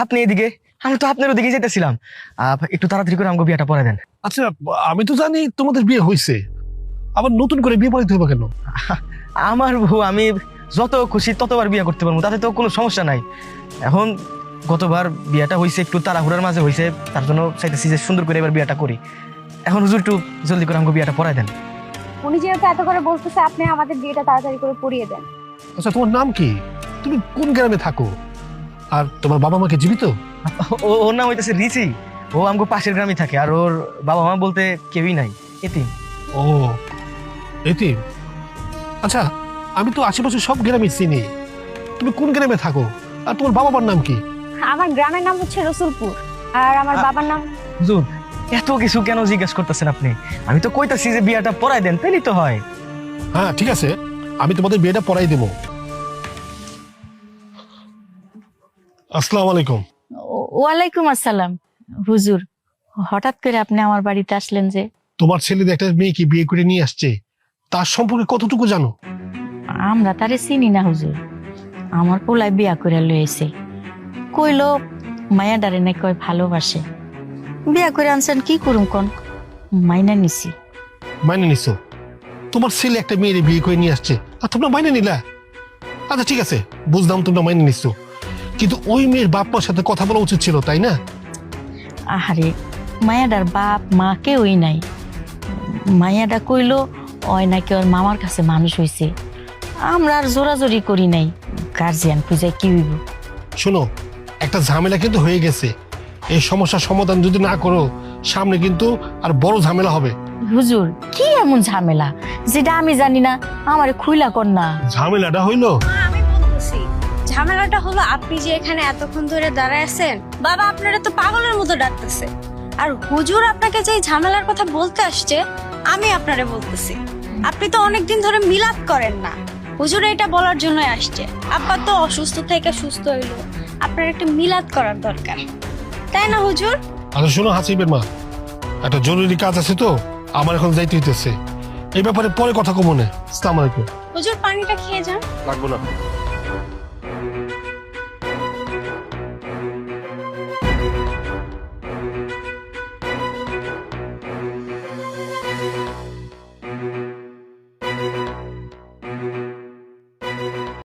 আপনি এদিকে, আমি তো আপনার ওদিকে যেতেছিলাম। একটু তাড়াতাড়ি করে আমাকে বিয়েটা পড়ায় দেন। আচ্ছা, আমি তো জানি তোমাদের বিয়ে হয়েছে, আবার নতুন করে বিয়ে পড়াইতে হবে কেন? আমার বউ, আমি যত খুশি ততবার বিয়ে করতে পারবো, তাতে তো কোনো সমস্যা নাই। এখন গতবার বিয়েটা হয়েছে একটু তাড়াহুড়ার মাঝে হয়েছে, তার জন্য চাইতেছি যে সুন্দর করে এবার বিয়েটা করি। এখন হুজুর একটু জলদি করে আমাকে বিয়েটা পড়ায় দেন। উনি যেহেতু এত করে বলতেছে, আপনি আমাদের বিয়েটা তাড়াতাড়ি করে পড়িয়ে দেন। আচ্ছা, তোমার নাম কি? তুমি কোন গ্রামে থাকো? আর তোমার বাবা মাকে জীবিত? ওর নাম হইতেছে রিচি। ও আমাকে পাশের গ্রামে থাকে, আর ওর বাবা মা বলতে কেউই নাই, এতিম। ও, এতিম। আচ্ছা, আমি তো আশেপাশে সব গ্রামে চিনি। তুমি কোন গ্রামে থাকো? আর তোমার বাবা মার নাম কি? আমার গ্রামের নাম হচ্ছে রসুলপুর, আর আমার বাবার নাম। হুজুর, এত কিছু কেন জিজ্ঞাসা করতেছেন আপনি? আমি তো কইতাছি যে বিয়েটা পড়ায় দেন, তাইলে তো হয়। হ্যাঁ, ঠিক আছে, আমি তোমাদের বিয়েটা পড়াই দেবো। আসসালামু আলাইকুম। ওয়ালাইকুম আসসালাম। হুজুর, হঠাৎ করে আপনি আমার বাড়িতে আসলেন যে? তোমার ছেলে একটা মেয়েকে বিয়ে করে নিয়ে আসছে, তার সম্পর্কে কতটুকু জানো? আমরা তারে চিনি না হুজুর। আমার পোলায় বিয়া করে লইছে, কইলো মায়া ডারে নাকি কয় ভালোবাসে। বিয়া করে আনছেন, কি করুম কোন? মাইনা নিছি। মাইনে নিছো? তোমার ছেলে একটা মেয়ের বিয়ে করে নিয়ে আসছে আর তোমরা মাইনে নিলা? আচ্ছা, ঠিক আছে, বুঝলাম তোমরা মাইনে নিছো, কিন্তু ওই মেয়ের বাপ মার সাথে কথা বলা উচিত ছিল, তাই না? আহারে, মায়াডার বাপ মা কেউই নাই। মায়াডা কইলো ওই নাকি ওর মামার কাছে মানুষ হইছে। আমরা আর জোরাজোরি করি নাই, গার্জিয়ান খুঁজে কি হইব। শোনো, একটা ঝামেলা কিন্তু হয়ে গেছে। এই সমস্যার সমাধান যদি না করো, সামনে কিন্তু আর বড় ঝামেলা হবে। হুজুর, কি এমন ঝামেলা যেটা আমি জানি না? আমারে খুইলা কর না। ঝামেলাটা হইলো, আমি বলতেছি, ঝামেলাটা হলো আপনি যে এখানে এতক্ষণ ধরে দাঁড়ায় আছেন, বাবা আপনারা তো পাগলের মতো ডাকতেছে। আর হুজুর আপনাকে যে এই ঝামেলার কথা বলতে আসছে, আমি আপনারে বলতেছি, আপনি তো অনেকদিন ধরে মিলাদ করেন না। হুজুর এটা বলার জন্যই আসছে, আব্বা তো অসুস্থ থেকে সুস্থ হইলো, আপনার একটা মিলাদ করার দরকার, তাই না হুজুর? আচ্ছা শোনো হাসিবের মা, একটা জরুরি কাজ আছে তো, আমার এখন যাইতে হইতেছে। এই ব্যাপারে পরে কথা কমনে। আসসালামু আলাইকুম। হুজুর পানিটা খেয়ে যান। লাগবো না।